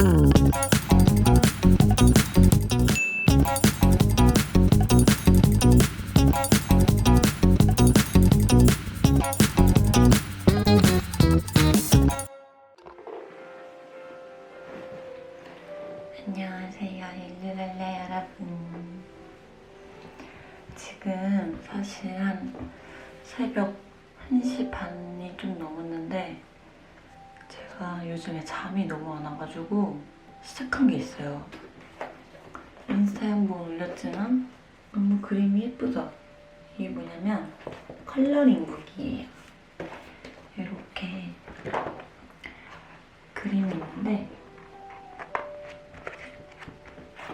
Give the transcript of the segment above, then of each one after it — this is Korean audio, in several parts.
안녕하세요, 릴리랄레 여러분. 지금 사실 한 새벽 1시 반이 좀 넘었는데 제가 요즘에 잠이 너무 안 와가지고 시작한 게 있어요. 인스타에 한번 올렸지만 너무 그림이 예쁘죠? 이게 뭐냐면 컬러링북이에요. 이렇게 그림이 있는데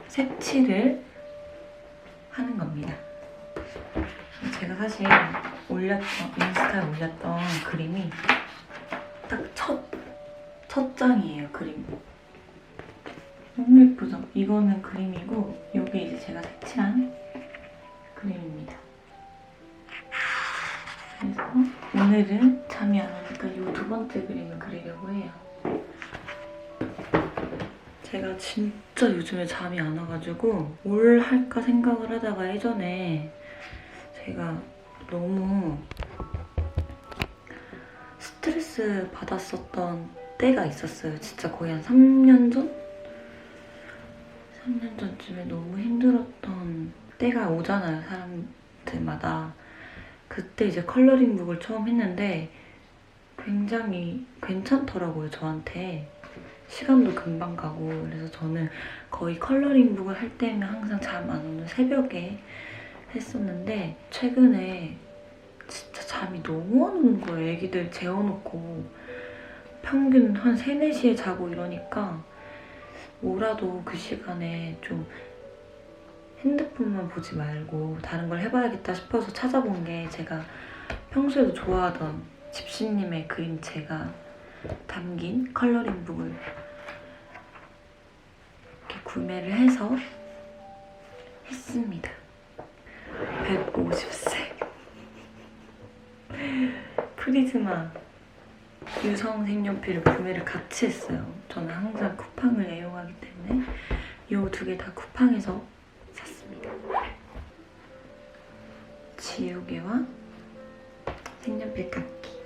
색칠을 하는 겁니다. 제가 사실 인스타에 올렸던 그림이 딱 첫 장이에요, 그림. 너무 예쁘죠? 이거는 그림이고 이게 이제 제가 색칠한 그림입니다. 그래서 오늘은 잠이 안 오니까 이 두 번째 그림을 그리려고 해요. 제가 진짜 요즘에 잠이 안 와가지고 뭘 할까 생각을 하다가 예전에 제가 너무 스트레스 받았었던 때가 있었어요. 진짜 거의 한 3년 전? 3년 전쯤에 너무 힘들었던 때가 오잖아요, 사람들마다. 그때 이제 컬러링북을 처음 했는데 굉장히 괜찮더라고요, 저한테. 시간도 금방 가고. 그래서 저는 거의 컬러링북을 할 때면 항상 잠 안 오는 새벽에 했었는데 최근에 진짜 잠이 너무 안 오는 거예요. 애기들 재워놓고 평균 한 3, 4시에 자고 이러니까 뭐라도 그 시간에 좀 핸드폰만 보지 말고 다른 걸 해봐야겠다 싶어서 찾아본 게 제가 평소에도 좋아하던 집시님의 그림체가 담긴 컬러링북을 이렇게 구매를 해서 했습니다. 150색 프리즈마 유성 색연필을 구매를 같이 했어요. 저는 항상 쿠팡을 애용하기 때문에 이 두 개 다 쿠팡에서 샀습니다. 지우개와 색연필 깎기.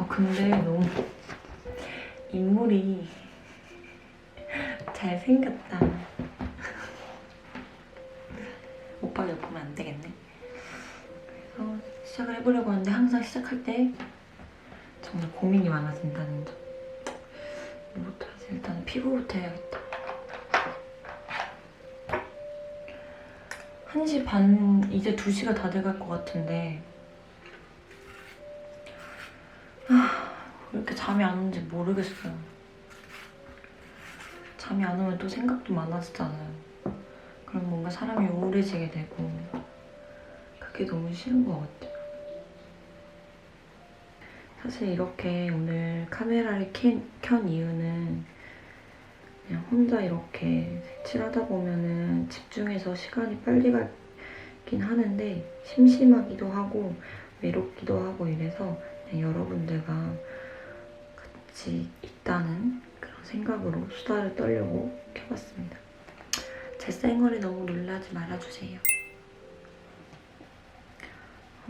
근데 너무 인물이 잘생겼다. 오빠가 보면 안 되겠네. 그래서 시작을 해보려고 하는데 항상 시작할 때 정말 고민이 많아진다는 점. 뭐부터 하지? 일단 피부부터 해야겠다. 1시 반, 이제 2시가 다 돼갈 것 같은데 왜 이렇게 잠이 안 오는지 모르겠어요. 잠이 안 오면 또 생각도 많아지잖아요. 그럼 뭔가 사람이 우울해지게 되고 그게 너무 싫은 것 같아요. 사실 이렇게 오늘 카메라를 켠 이유는 그냥 혼자 이렇게 색칠하다 보면은 집중해서 시간이 빨리 가긴 하는데 심심하기도 하고 외롭기도 하고 이래서 그냥 여러분들과 같이 있다는 그런 생각으로 수다를 떨려고 켜봤습니다. 제 쌩얼에 너무 놀라지 말아주세요.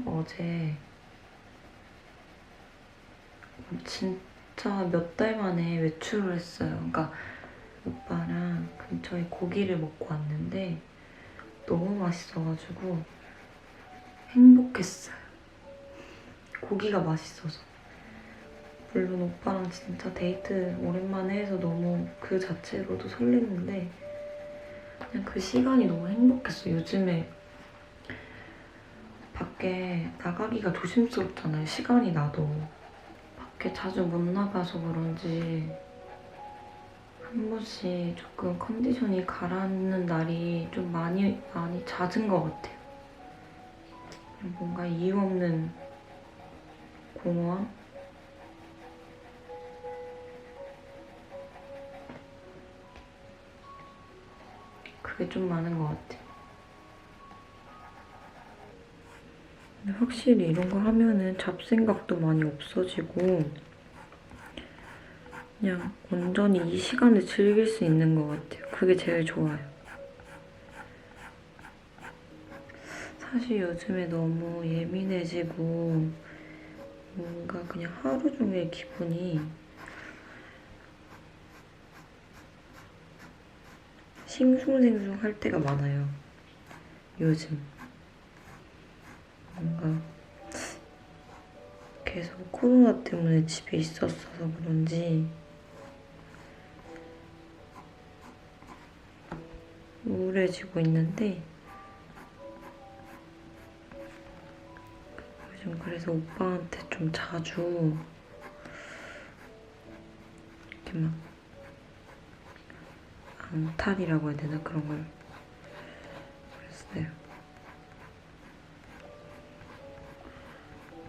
어제 진짜 몇 달 만에 외출을 했어요. 그러니까 오빠랑 근처에 고기를 먹고 왔는데 너무 맛있어가지고 행복했어요. 고기가 맛있어서. 물론 오빠랑 진짜 데이트 오랜만에 해서 너무 그 자체로도 설렜는데 그냥 그 시간이 너무 행복했어요. 요즘에 밖에 나가기가 조심스럽잖아요. 시간이 나도. 밖에 자주 못 나가서 그런지 한 번씩 조금 컨디션이 가라앉는 날이 좀 많이 잦은 것 같아요. 뭔가 이유 없는 공허함? 그게 좀 많은 것 같아요. 근데 확실히 이런 거 하면은 잡생각도 많이 없어지고 그냥 그냥 온전히 이 시간을 즐길 수 있는 것 같아요. 그게 제일 좋아요. 사실 요즘에 너무 예민해지고 뭔가 그냥 하루 종일 기분이 싱숭생숭 할 때가 많아요. 요즘. 뭔가 계속 코로나 때문에 집에 있었어서 그런지 우울해지고 있는데 요즘 그래서 오빠한테 좀 자주 이렇게 막 앙탈이라고 해야 되나? 그런 걸 그랬어요.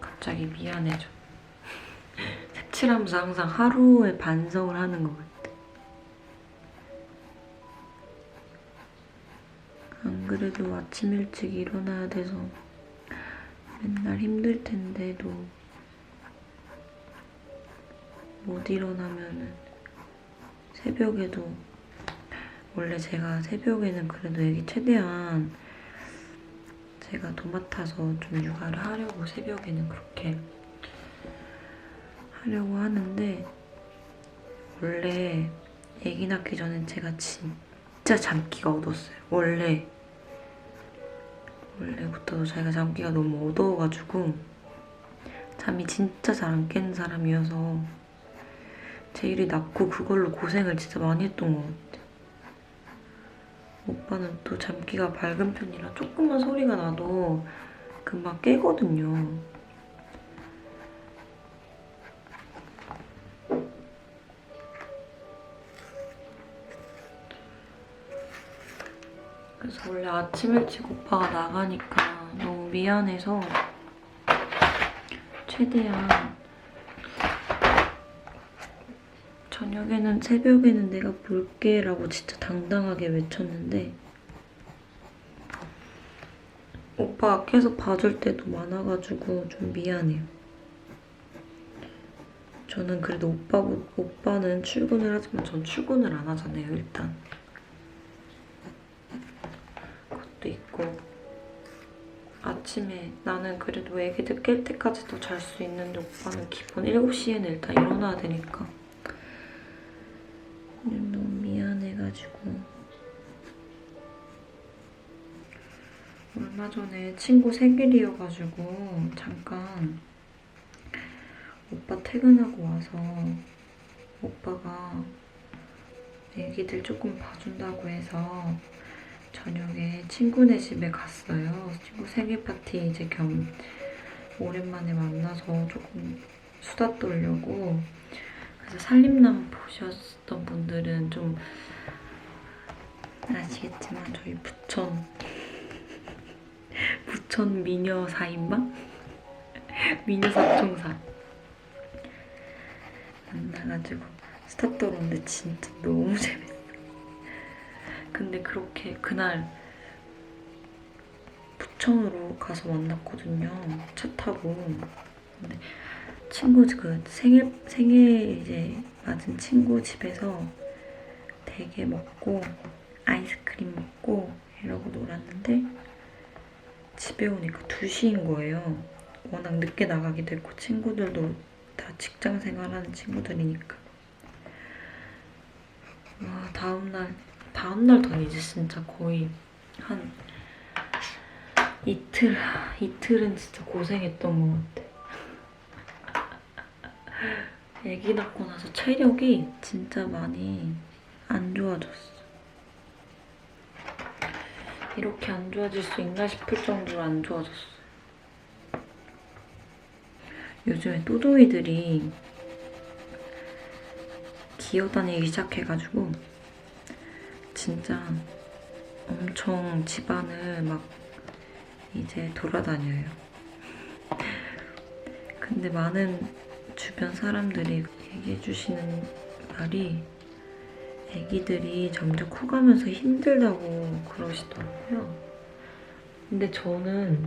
갑자기 미안해져. 색칠하면서 항상 하루에 반성을 하는 것 같아. 안 그래도 아침 일찍 일어나야 돼서 맨날 힘들 텐데도 못 일어나면은 새벽에도 원래 제가 새벽에는 그래도 애기 최대한 제가 도맡아서 좀 육아를 하려고 새벽에는 그렇게 하려고 하는데 원래 애기 낳기 전엔 제가 진짜 잠기가 어두웠어요. 원래부터 제가 잠기가 너무 어두워가지고 잠이 진짜 잘 안 깨는 사람이어서 제일이 낳고 그걸로 고생을 진짜 많이 했던 것 같아요. 오빠는 또 잠기가 밝은 편이라 조금만 소리가 나도 금방 깨거든요. 그래서 원래 아침 일찍 오빠가 나가니까 너무 미안해서 최대한 저녁에는 새벽에는 내가 볼게 라고 진짜 당당하게 외쳤는데 오빠가 계속 봐줄 때도 많아가지고 좀 미안해요. 저는 그래도 오빠는 출근을 하지만 전 출근을 안 하잖아요, 일단. 그것도 있고 아침에 나는 그래도 애기들 깰 때까지도 잘 수 있는데 오빠는 기본 7시에는 일단 일어나야 되니까 너무 미안해가지고 얼마 전에 친구 생일이어가지고 잠깐 오빠 퇴근하고 와서 오빠가 애기들 조금 봐준다고 해서 저녁에 친구네 집에 갔어요. 친구 생일 파티 이제 겸 오랜만에 만나서 조금 수다 떨려고. 그래서 살림남 보셨던 분들은 좀 아시겠지만 저희 부천 미녀 4인방? 미녀 사총사 만나가지고 수다 떨었는데 진짜 너무 재밌어요. 근데 그렇게 그날 부천으로 가서 만났거든요. 차 타고. 근데 친구 그 생일 이제 맞은 친구 집에서 대게 먹고 아이스크림 먹고 이러고 놀았는데 집에 오니까 2시인 거예요. 워낙 늦게 나가기도 했고 친구들도 다 직장 생활하는 친구들이니까. 와, 다음날도 아니지 진짜 거의 한 이틀은 진짜 고생했던 것 같아. 애기 낳고 나서 체력이 진짜 많이 안 좋아졌어. 이렇게 안 좋아질 수 있나 싶을 정도로 안 좋아졌어. 요즘에 또도이들이 기어다니기 시작해가지고 진짜 엄청 집안을 막 이제 돌아다녀요. 근데 많은 주변 사람들이 얘기해주시는 말이 애기들이 점점 커가면서 힘들다고 그러시더라고요. 근데 저는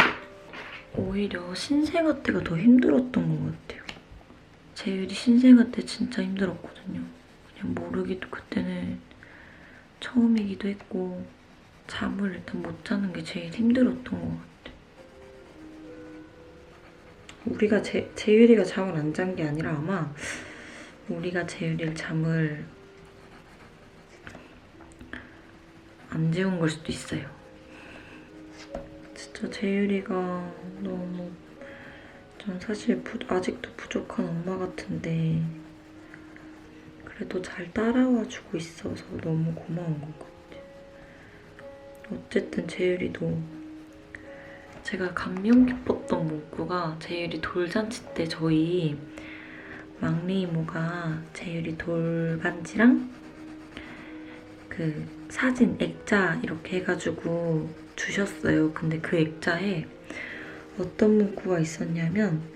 오히려 신생아 때가 더 힘들었던 것 같아요. 재율이 신생아 때 진짜 힘들었거든요. 그냥 모르기도 그때는 처음이기도 했고 잠을 일단 못 자는 게 제일 힘들었던 것 같아. 우리가 재율이가 잠을 안 잔 게 아니라 아마 우리가 재율이를 잠을 안 재운 걸 수도 있어요. 진짜 재율이가 너무 전 사실 아직도 부족한 엄마 같은데 그래도 잘 따라와주고 있어서 너무 고마운 것 같아요. 어쨌든 재율이도 제가 감명 깊었던 문구가 재율이 돌잔치 때 저희 막내 이모가 재율이 돌반지랑 그 사진 액자 이렇게 해가지고 주셨어요. 근데 그 액자에 어떤 문구가 있었냐면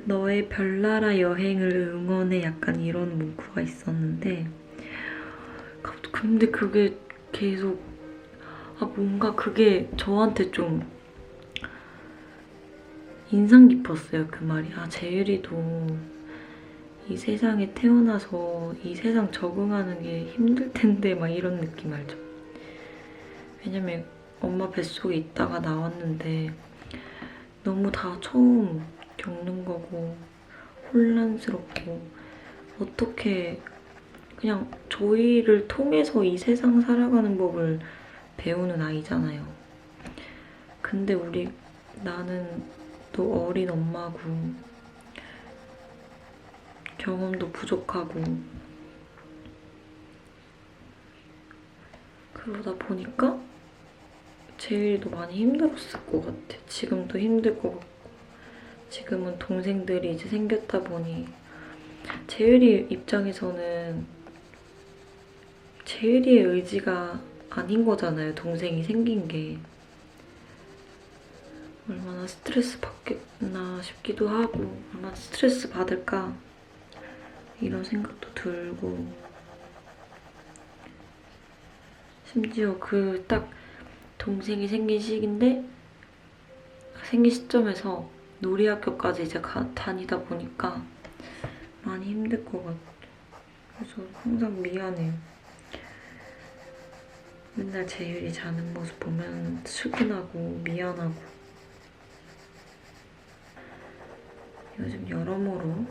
너의 별나라 여행을 응원해 약간 이런 문구가 있었는데 근데 그게 계속 뭔가 그게 저한테 좀 인상 깊었어요. 그 말이 재율이도 이 세상에 태어나서 이 세상 적응하는 게 힘들 텐데 막 이런 느낌 알죠? 왜냐면 엄마 뱃속에 있다가 나왔는데 너무 다 처음 겪는 거고 혼란스럽고 어떻게 그냥 저희를 통해서 이 세상 살아가는 법을 배우는 아이잖아요. 근데 나는 또 어린 엄마고 경험도 부족하고 그러다 보니까 재율이도 많이 힘들었을 것 같아. 지금도 힘들 것 같고 지금은 동생들이 이제 생겼다 보니 재율이 입장에서는 재율이의 의지가 아닌 거잖아요. 동생이 생긴 게. 얼마나 스트레스 받겠나 싶기도 하고 얼마나 스트레스 받을까 이런 생각도 들고 심지어 그 딱 동생이 생긴 시기인데 생긴 시점에서 놀이학교까지 이제 다니다 보니까 많이 힘들 것 같아요. 그래서 항상 미안해요. 맨날 재율이 자는 모습 보면 슬픈하고 미안하고 요즘 여러모로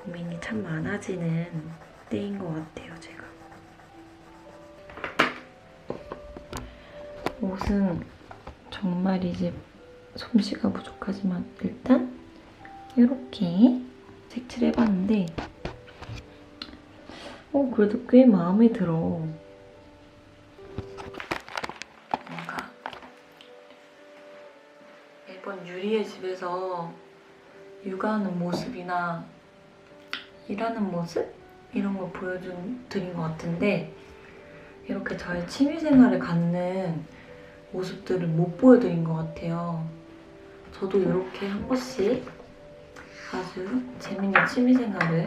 고민이 참 많아지는 때인 것 같아요, 제가. 옷은 정말 이제 솜씨가 부족하지만 일단 이렇게 색칠해봤는데 그래도 꽤 마음에 들어. 뭔가 매번 유리의 집에서 육아하는 모습이나 일하는 모습? 이런 걸 보여드린 것 같은데 이렇게 저의 취미생활을 갖는 모습들을 못 보여드린 것 같아요. 저도 이렇게 한 번씩 아주 재밌는 취미생활을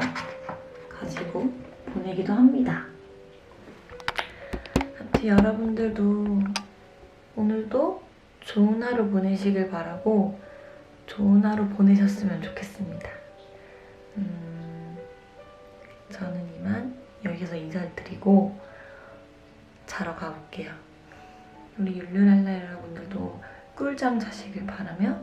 가지고 보내기도 합니다. 아무튼 여러분들도 오늘도 좋은 하루 보내시길 바라고 좋은 하루 보내셨으면 좋겠습니다. 저는 이만 여기서 인사를 드리고 자러 가볼게요. 우리 율루랄라 여러분들도 꿀잠 자시길 바라며